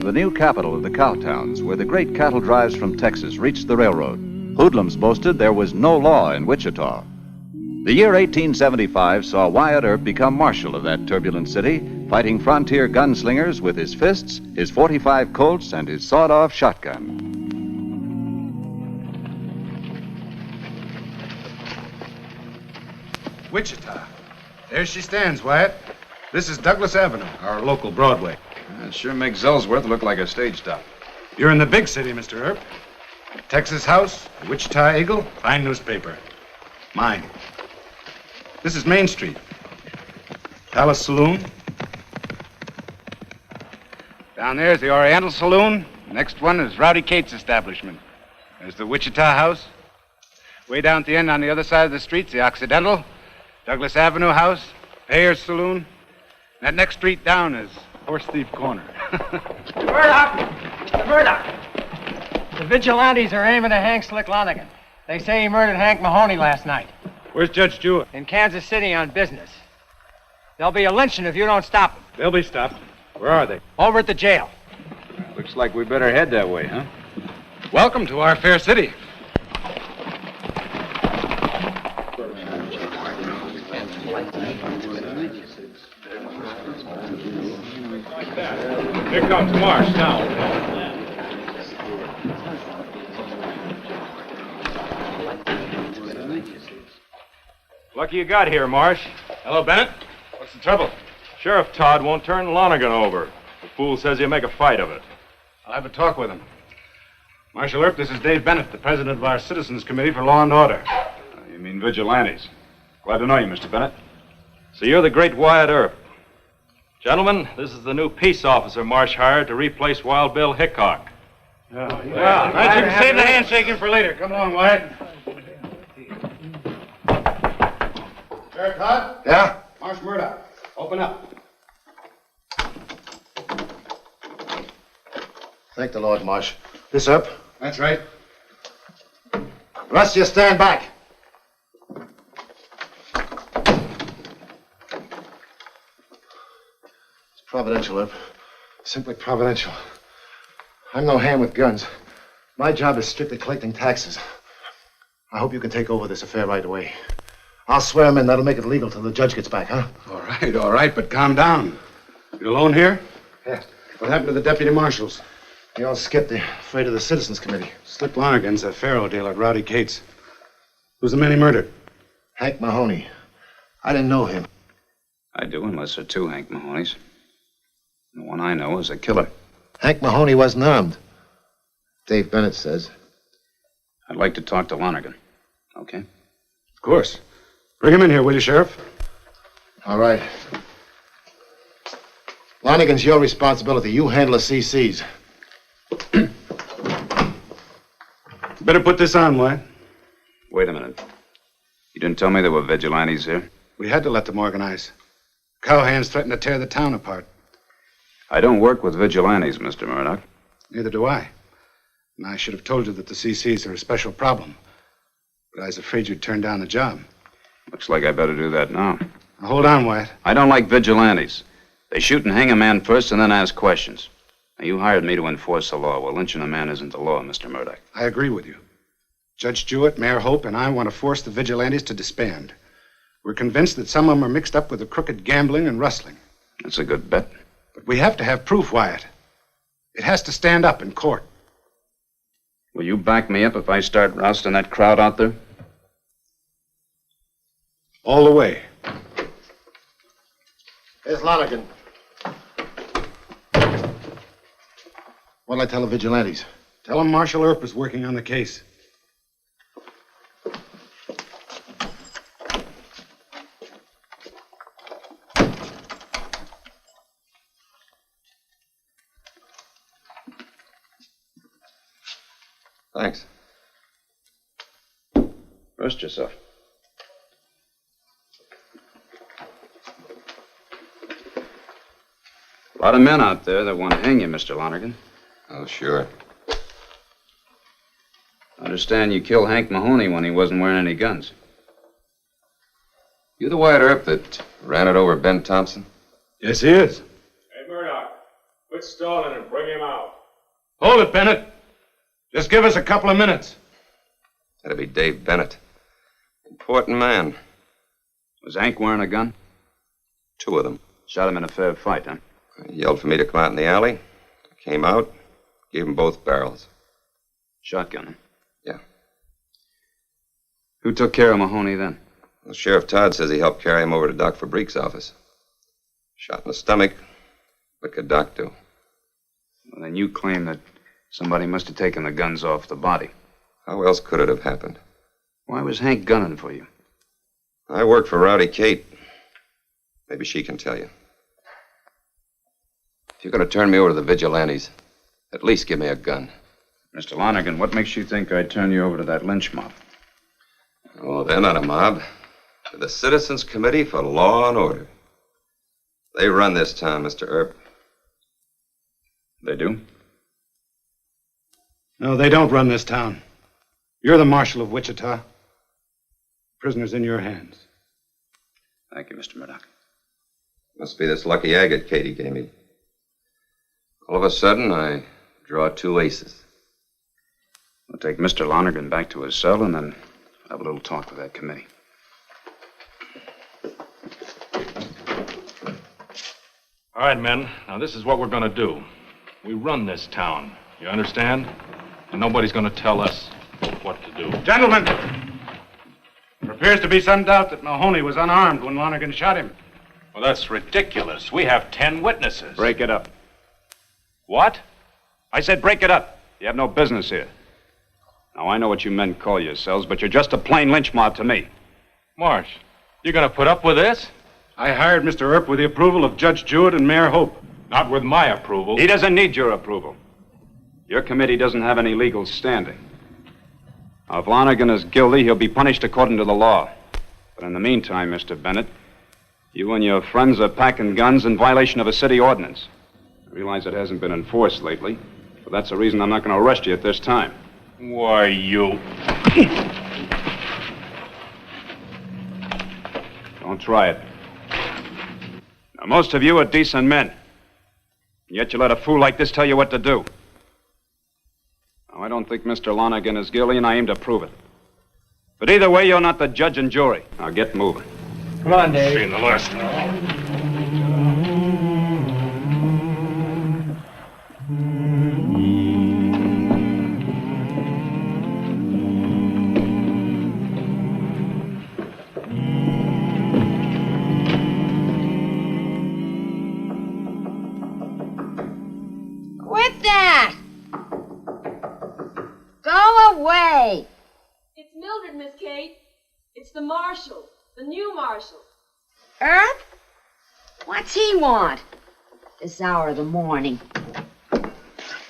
The new capital of the cowtowns, where the great cattle drives from Texas reached the railroad, hoodlums boasted there was no law in Wichita. The year 1875 saw Wyatt Earp become marshal of that turbulent city, fighting frontier gunslingers with his fists, his .45 Colts, and his sawed-off shotgun. Wichita. There she stands, Wyatt. This is Douglas Avenue, our local Broadway. It sure makes Ellsworth look like a stage stop. You're in the big city, Mr. Earp. Texas House, Wichita Eagle, fine newspaper. Mine. This is Main Street. Palace Saloon. Down there is the Oriental Saloon. Next one is Rowdy Cates' establishment. There's the Wichita House. Way down at the end on the other side of the street's the Occidental, Douglas Avenue House, Ayers Saloon. That next street down is Horse Thief Corner. Murdoch! Mr. Murdoch! The vigilantes are aiming at Hank Slick Lonigan. They say he murdered Hank Mahoney last night. Where's Judge Jewett? In Kansas City on business. There'll be a lynching if you don't stop them. They'll be stopped. Where are they? Over at the jail. Looks like we better head that way, huh? Welcome to our fair city. Here comes Marsh now. Lucky you got here, Marsh. Hello, Bennett. What's the trouble? Sheriff Todd won't turn Lonigan over. The fool says he'll make a fight of it. I'll have a talk with him. Marshal Earp, this is Dave Bennett, the president of our Citizens Committee for Law and Order. You mean vigilantes. Glad to know you, Mr. Bennett. So you're the great Wyatt Earp. Gentlemen, this is the new peace officer Marsh hired to replace Wild Bill Hickok. Well, right, you can save the handshaking for later. Come along, Wyatt. Sheriff Todd? Yeah? Marsh Murdoch. Open up. Thank the Lord, Marsh. This up? That's right. The rest of you stand back. It's providential, Earp. Simply providential. I'm no hand with guns. My job is strictly collecting taxes. I hope you can take over this affair right away. I'll swear him in. That'll make it legal till the judge gets back, huh? All right, but calm down. You alone here? Yeah. What happened to the deputy marshals? They all skipped. They're afraid of the Citizens Committee. Slick Lonigan's a faro dealer at Rowdy Cates. Who's the man he murdered? Hank Mahoney. I didn't know him. I do, unless there are two Hank Mahoneys. The one I know is a killer. Hank Mahoney wasn't armed. Dave Bennett says. I'd like to talk to Lonigan. Okay? Of course. Bring him in here, will you, Sheriff? All right. Lonigan's your responsibility. You handle the CCs. Better put this on, Wyatt. Wait a minute. You didn't tell me there were vigilantes here? We had to let them organize. Cowhands threatened to tear the town apart. I don't work with vigilantes, Mr. Murdoch. Neither do I. And I should have told you that the CCs are a special problem. But I was afraid you'd turn down the job. Looks like I better do that now. Now, hold on, Wyatt. I don't like vigilantes. They shoot and hang a man first and then ask questions. Now, you hired me to enforce the law. Well, lynching a man isn't the law, Mr. Murdoch. I agree with you. Judge Jewett, Mayor Hope, and I want to force the vigilantes to disband. We're convinced that some of them are mixed up with the crooked gambling and rustling. That's a good bet. But we have to have proof, Wyatt. It has to stand up in court. Will you back me up if I start rousting that crowd out there? All the way. Here's Lonigan. What'll I tell the vigilantes? Tell them Marshal Earp is working on the case. Thanks. Rest yourself. A lot of men out there that want to hang you, Mr. Lonigan. Oh, sure. I understand you killed Hank Mahoney when he wasn't wearing any guns. You the Wyatt Earp that ran it over Ben Thompson? Yes, he is. Hey, Murdoch. Quit stalling and bring him out. Hold it, Bennett. Just give us a couple of minutes. That'd be Dave Bennett. Important man. Was Hank wearing a gun? 2 of them. Shot him in a fair fight, huh? He yelled for me to come out in the alley. I came out, gave him both barrels. Shotgun, huh? Yeah. Who took care of Mahoney then? Well, Sheriff Todd says he helped carry him over to Doc Fabrique's office. Shot in the stomach. What could Doc do? Well, then you claim that somebody must have taken the guns off the body. How else could it have happened? Why was Hank gunning for you? I worked for Rowdy Kate. Maybe she can tell you. If you're going to turn me over to the vigilantes, at least give me a gun. Mr. Lonergan, what makes you think I'd turn you over to that lynch mob? Oh, they're not a mob. They're the Citizens Committee for Law and Order. They run this town, Mr. Earp. They do? No, they don't run this town. You're the marshal of Wichita. Prisoner's in your hands. Thank you, Mr. Murdoch. Must be this lucky agate Katie gave me. All of a sudden, I draw 2 aces. We'll take Mr. Lonergan back to his cell and then have a little talk with that committee. All right, men. Now, this is what we're going to do. We run this town. You understand? And nobody's going to tell us what to do. Gentlemen, there appears to be some doubt that Mahoney was unarmed when Lonergan shot him. Well, that's ridiculous. We have 10 witnesses. Break it up. What? I said break it up. You have no business here. Now, I know what you men call yourselves, but you're just a plain lynch mob to me. Marsh, you going to put up with this? I hired Mr. Earp with the approval of Judge Jewett and Mayor Hope. Not with my approval. He doesn't need your approval. Your committee doesn't have any legal standing. Now, if Lonergan is guilty, he'll be punished according to the law. But in the meantime, Mr. Bennett, you and your friends are packing guns in violation of a city ordinance. I realize it hasn't been enforced lately, but that's the reason I'm not going to arrest you at this time. Why, you... Don't try it. Now, most of you are decent men. And yet you let a fool like this tell you what to do. Now, I don't think Mr. Lonergan is guilty, and I aim to prove it. But either way, you're not the judge and jury. Now, get moving. Come on, Dave. Seen the last. Quit that! Go away! It's Mildred, Miss Kate. It's the marshal, the new marshal. Earp? What's he want? This hour of the morning.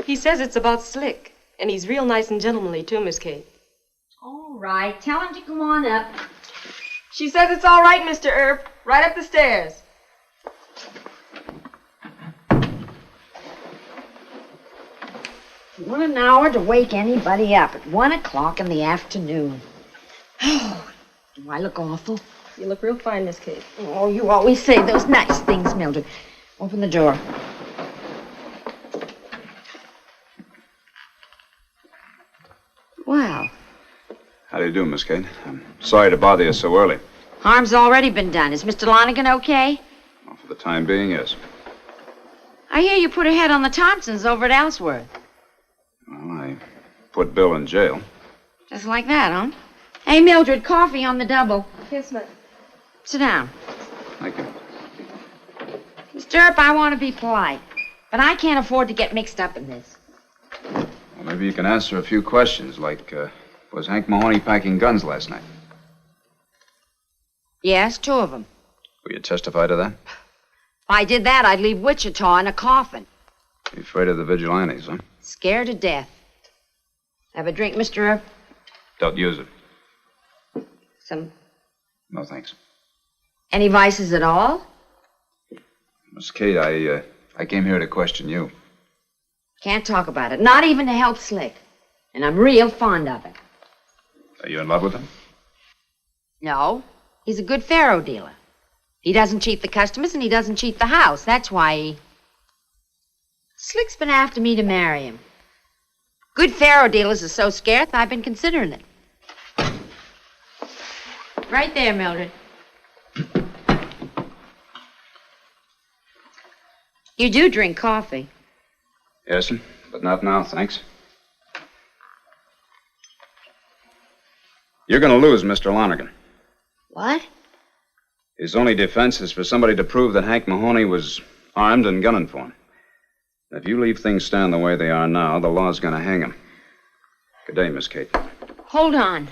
He says it's about Slick, and he's real nice and gentlemanly, too, Miss Kate. All right, tell him to come on up. She says it's all right, Mr. Earp. Right up the stairs. What an hour to wake anybody up at 1 o'clock in the afternoon. Oh, do I look awful? You look real fine, Miss Kate. Oh, you always say those nice things, Mildred. Open the door. Well, How do you do, Miss Kate? I'm sorry to bother you so early. harm's already been done. Is Mr. Lonergan okay? Well, for the time being, yes. I hear you put a head on the Thompsons over at Ellsworth. Well, I put Bill in jail. Just like that, huh? Hey, Mildred, coffee on the double. Yes, ma'am. Sit down. Thank you. Mr. Earp, I want to be polite, but I can't afford to get mixed up in this. Well, maybe you can answer a few questions, like, was Hank Mahoney packing guns last night? Yes, 2 of them. Will you testify to that? If I did that, I'd leave Wichita in a coffin. You afraid of the vigilantes, huh? Scared to death. Have a drink, Mr. Earp? Don't use it. Some... No, thanks. Any vices at all? Miss Kate, I came here to question you. Can't talk about it. Not even to help Slick. And I'm real fond of it. Are you in love with him? No. He's a good faro dealer. He doesn't cheat the customers and he doesn't cheat the house. That's why he... Slick's been after me to marry him. Good faro dealers are so scarce, I've been considering it. Right there, Mildred. You do drink coffee. Yes, but not now, thanks. You're going to lose, Mr. Lonergan. What? His only defense is for somebody to prove that Hank Mahoney was armed and gunning for him. If you leave things stand the way they are now, the law's going to hang him. Good day, Miss Kate. Hold on.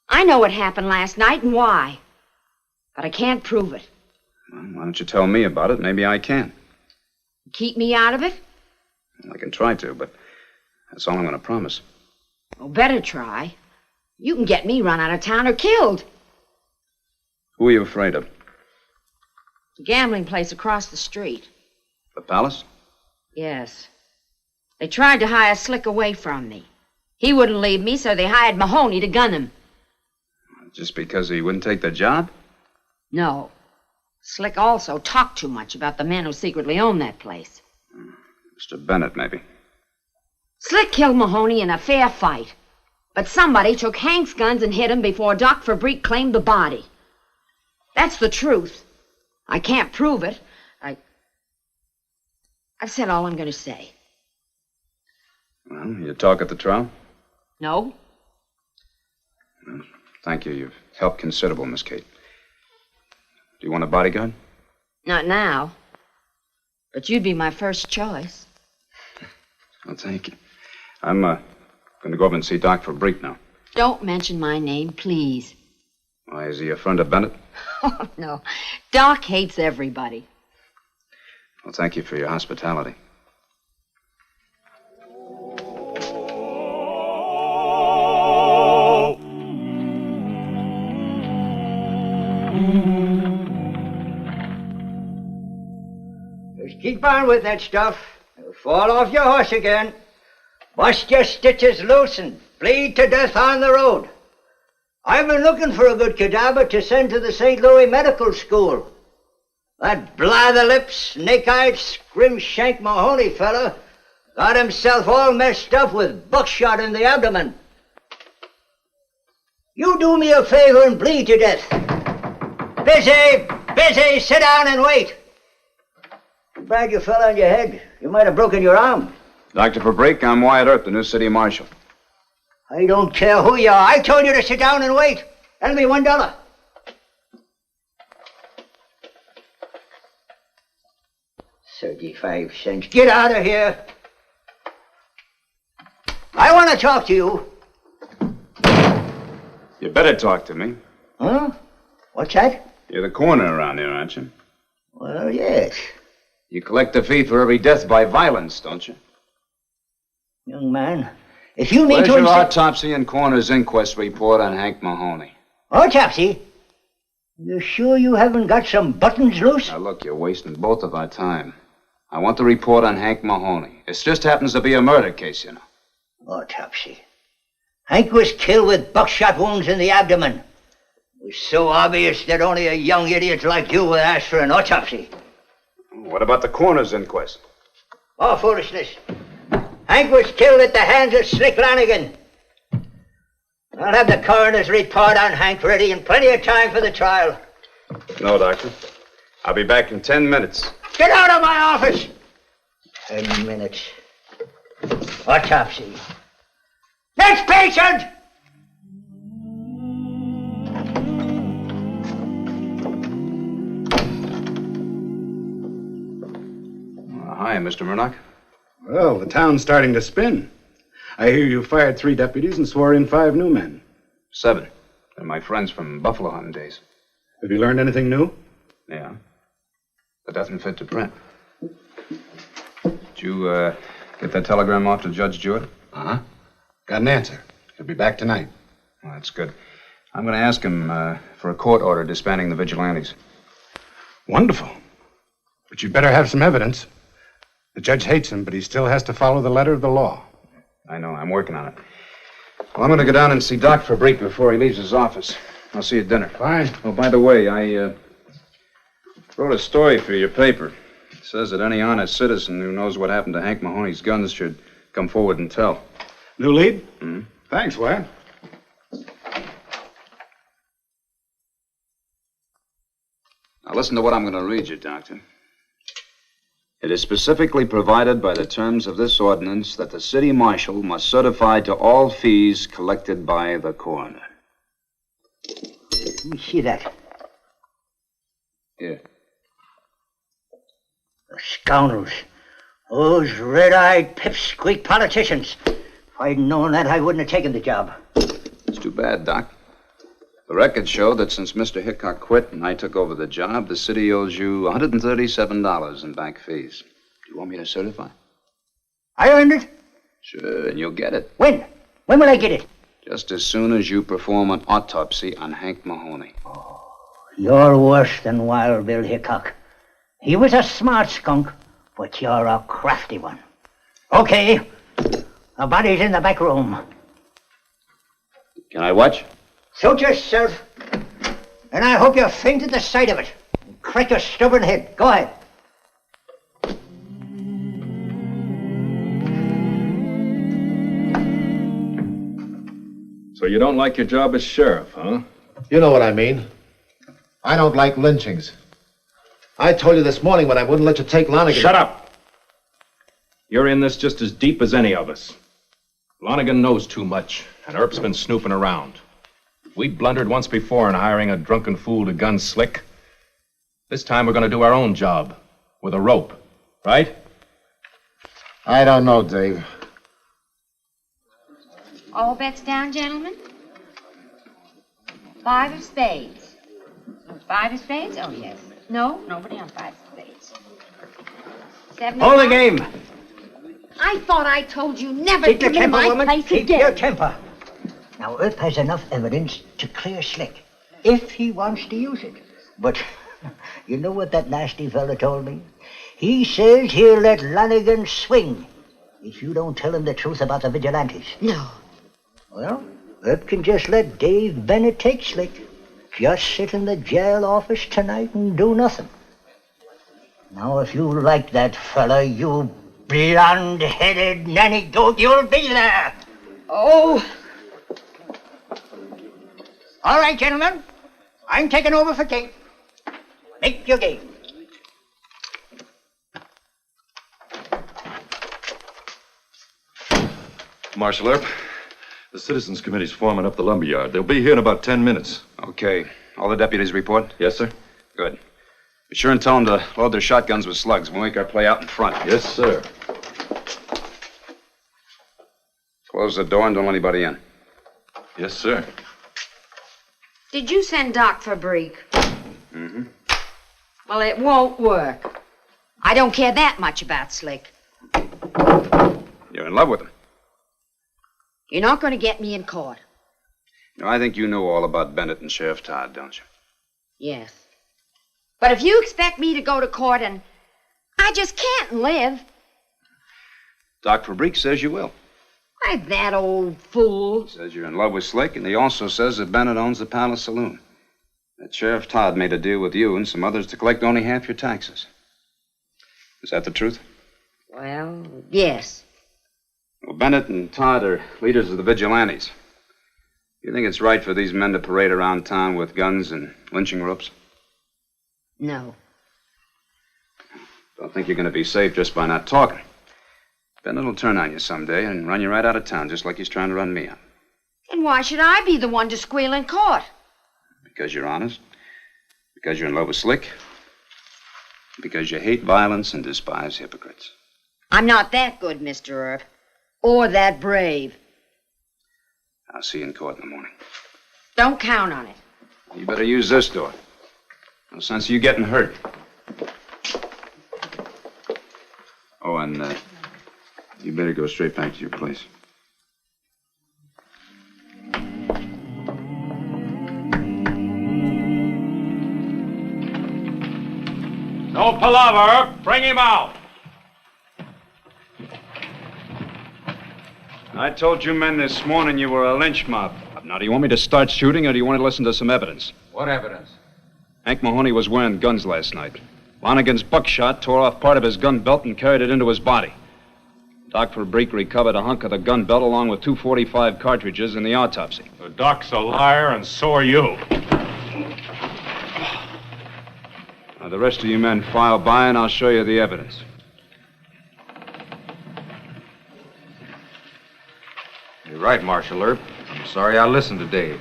I know what happened last night and why. But I can't prove it. Well, why don't you tell me about it? Maybe I can. Keep me out of it? I can try to, but that's all I'm going to promise. Well, better try. You can get me run out of town or killed. Who are you afraid of? The gambling place across the street. The Palace? Yes. They tried to hire Slick away from me. He wouldn't leave me, so they hired Mahoney to gun him. Just because he wouldn't take the job? No. Slick also talked too much about the men who secretly owned that place. Mr. Bennett, maybe. Slick killed Mahoney in a fair fight. But somebody took Hank's guns and hit him before Doc Fabrique claimed the body. That's the truth. I can't prove it. I've said all I'm going to say. Well, you talk at the trial? No? Well, thank you. You've helped considerable, Miss Kate. Do you want a bodyguard? Not now. But you'd be my first choice. Well, thank you. I'm going to go over and see Doc Fabrique now. Don't mention my name, please. Why, is he a friend of Bennett? Oh, no. Doc hates everybody. Well, thank you for your hospitality. Just keep on with that stuff. You'll fall off your horse again. Bust your stitches loose and bleed to death on the road. I've been looking for a good cadaver to send to the St. Louis Medical School. That blather-lipped, snake-eyed, scrim-shank Mahoney fella got himself all messed up with buckshot in the abdomen. You do me a favor and bleed to death. Busy, sit down and wait. Too bad you fell on your head. You might have broken your arm. Dr. Fabrique, I'm Wyatt Earp, the new city marshal. I don't care who you are. I told you to sit down and wait. That'll be $1. 35 cents. Get out of here. I want to talk to you. You better talk to me. Huh? What's that? You're the coroner around here, aren't you? Well, yes. You collect a fee for every death by violence, don't you? Young man, if you mean Where's to your insist... autopsy and coroner's inquest report on Hank Mahoney? Autopsy? You sure you haven't got some buttons loose? Now, look, you're wasting both of our time. I want the report on Hank Mahoney. It just happens to be a murder case, you know. Autopsy. Hank was killed with buckshot wounds in the abdomen. It was so obvious that only a young idiot like you would ask for an autopsy. What about the coroner's inquest? Oh, foolishness. Hank was killed at the hands of Slick Lanigan. I'll have the coroner's report on Hank ready in plenty of time for the trial. No, Doctor. I'll be back in 10 minutes. Get out of my office! 10 minutes. Autopsy. Next patient! Hi, Mr. Murdoch. Well, the town's starting to spin. I hear you fired 3 deputies and swore in 5 new men. 7. They're my friends from buffalo hunting days. Have you learned anything new? Yeah. But doesn't fit to print. Did you, get that telegram off to Judge Jewett? Uh-huh. Got an answer. He'll be back tonight. Well, that's good. I'm going to ask him for a court order disbanding the vigilantes. Wonderful. But you better have some evidence. The judge hates him, but he still has to follow the letter of the law. I know. I'm working on it. Well, I'm going to go down and see Doc Fabrique before he leaves his office. I'll see you at dinner. Fine. Oh, by the way, I wrote a story for your paper. It says that any honest citizen who knows what happened to Hank Mahoney's guns should come forward and tell. New lead? Hmm? Thanks, Wyatt. Now listen to what I'm going to read you, Doctor. It is specifically provided by the terms of this ordinance that the city marshal must certify to all fees collected by the coroner. Let me see that. Here. The scoundrels. Those red-eyed pipsqueak politicians. If I'd known that, I wouldn't have taken the job. It's too bad, Doc. The records show that since Mr. Hickok quit and I took over the job, the city owes you $137 in back fees. Do you want me to certify? I earned it? Sure, and you'll get it. When? When will I get it? Just as soon as you perform an autopsy on Hank Mahoney. You're worse than Wild Bill Hickok. He was a smart skunk, but you're a crafty one. Okay. The body's in the back room. Can I watch? Suit yourself. And I hope you faint at the sight of it. Crack your stubborn head. Go ahead. So you don't like your job as sheriff, huh? You know what I mean. I don't like lynchings. I told you this morning, but I wouldn't let you take Lonigan. Shut up! You're in this just as deep as any of us. Lonigan knows too much, and Earp's been snooping around. We blundered once before in hiring a drunken fool to gun Slick. This time we're going to do our own job, with a rope, right? I don't know, Dave. All bets down, gentlemen? 5 of spades. 5 of spades? Oh, yes. No, nobody on 5 of spades. 7 Hold the game. I thought I told you never Keep to your come in temper, my woman. place Keep again. your temper. Now, Earp has enough evidence to clear Slick, if he wants to use it. But you know what that nasty fella told me? He says he'll let Lonigan swing if you don't tell him the truth about the vigilantes. No. Well, Earp can just let Dave Bennett take Slick. Just sit in the jail office tonight and do nothing. Now, if you like that fella, you blonde-headed nanny goat, you'll be there. Oh. All right, gentlemen. I'm taking over for Kate. Make your game. Marshal Earp, the Citizens Committee's forming up the lumberyard. They'll be here in about 10 minutes. Okay. All the deputies report? Yes, sir? Good. Be sure and tell them to load their shotguns with slugs. We'll make our play out in front. Yes, sir. Close the door and don't let anybody in. Yes, sir. Did you send Doc for Breek? Mm-hmm. Well, it won't work. I don't care that much about Slick. You're in love with him. You're not going to get me in court. You know, I think you know all about Bennett and Sheriff Todd, don't you? Yes. But if you expect me to go to court and I just can't live. Doc Fabrique says you will. Why, that old fool. He says you're in love with Slick, and he also says that Bennett owns the Palace Saloon. That Sheriff Todd made a deal with you and some others to collect only half your taxes. Is that the truth? Well, yes. Well, Bennett and Todd are leaders of the vigilantes. Do you think it's right for these men to parade around town with guns and lynching ropes? No. Don't think you're going to be safe just by not talking. Bennett will turn on you someday and run you right out of town, just like he's trying to run me out. And why should I be the one to squeal in court? Because you're honest. Because you're in love with Slick. Because you hate violence and despise hypocrites. I'm not that good, Mr. Earp. Or that brave. I'll see you in court in the morning. Don't count on it. You better use this door. No sense of you getting hurt. Oh, and you better go straight back to your place. No palaver. Bring him out. I told you men this morning you were a lynch mob. Now, do you want me to start shooting, or do you want to listen to some evidence? What evidence? Hank Mahoney was wearing guns last night. Lonigan's buckshot tore off part of his gun belt and carried it into his body. Doc Fabrique recovered a hunk of the gun belt along with 245 cartridges in the autopsy. The doc's a liar, and so are you. Now, the rest of you men file by, and I'll show you the evidence. You're right, Marshal Earp. I'm sorry I listened to Dave.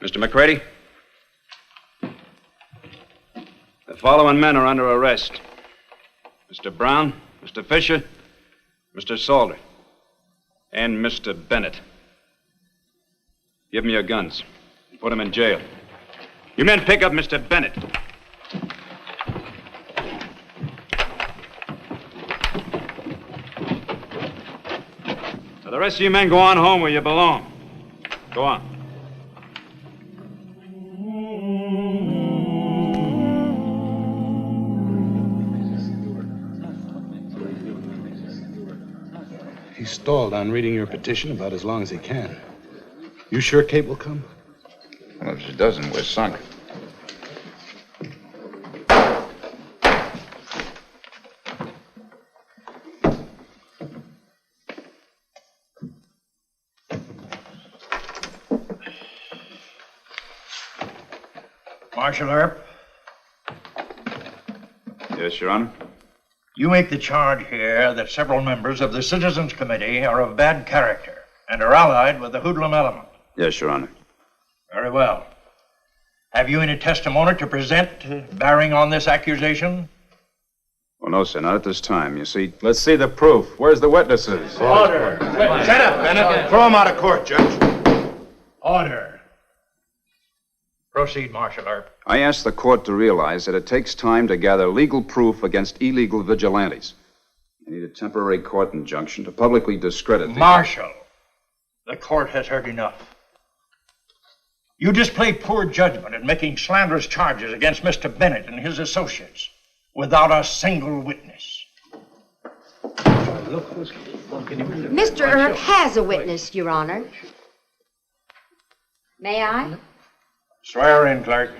Mr. McCready? The following men are under arrest. Mr. Brown, Mr. Fisher, Mr. Salter, and Mr. Bennett. Give them your guns. Put them in jail. You men pick up Mr. Bennett. Now, the rest of you men go on home where you belong. Go on. He stalled on reading your petition about as long as he can. You sure Kate will come? Well, if she doesn't, we're sunk. Marshal Earp, Yes, Your Honor. you make the charge here that several members of the Citizens Committee are of bad character and are allied with the hoodlum element. Yes, Your Honor. Very well. Have you any testimony to present bearing on this accusation? Well, no, sir, not at this time. You see, Let's see the proof. Where's the witnesses? Order. Shut up, Bennett. Throw him out of court, Judge. Order. Proceed, Marshal Earp. I ask the court to realize that it takes time to gather legal proof against illegal vigilantes. I need a temporary court injunction to publicly discredit the... Marshal, the court has heard enough. You displayed poor judgment in making slanderous charges against Mr. Bennett and his associates without a single witness. Mr. Earp has a witness, Your Honor. May I? Swear in, clerk.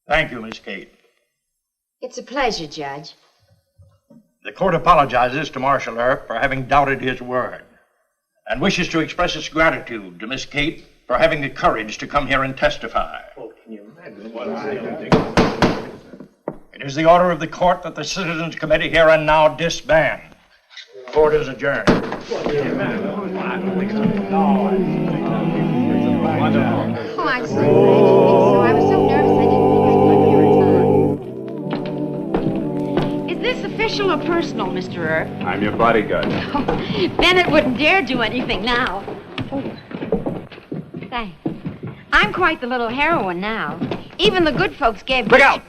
Thank you, Miss Kate. It's a pleasure, Judge. The court apologizes to Marshal Earp for having doubted his word and wishes to express its gratitude to Miss Kate for having the courage to come here and testify. It is the order of the court that the Citizens Committee here and now disband. Court is adjourned. Oh, I'm so glad you think so. I was so nervous I didn't think I'd come here in time. Is this official or personal, Mr. Earp? I'm your bodyguard. Oh, Bennett wouldn't dare do anything now. Oh. Thanks. I'm quite the little heroine now. Even the good folks gave... Look out!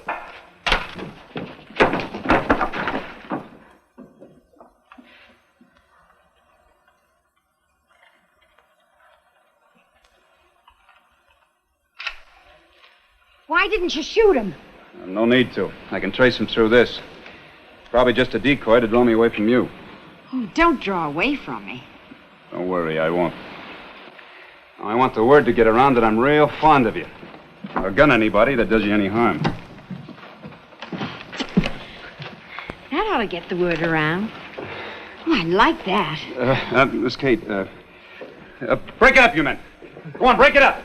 Why didn't you shoot him? No need to. I can trace him through this. Probably just a decoy to draw me away from you. Oh, don't draw away from me. Don't worry, I won't. I want the word to get around that I'm real fond of you. Or gun anybody that does you any harm. That ought to get the word around. Oh, I like that. Miss Kate, break it up, you men. Go on, break it up.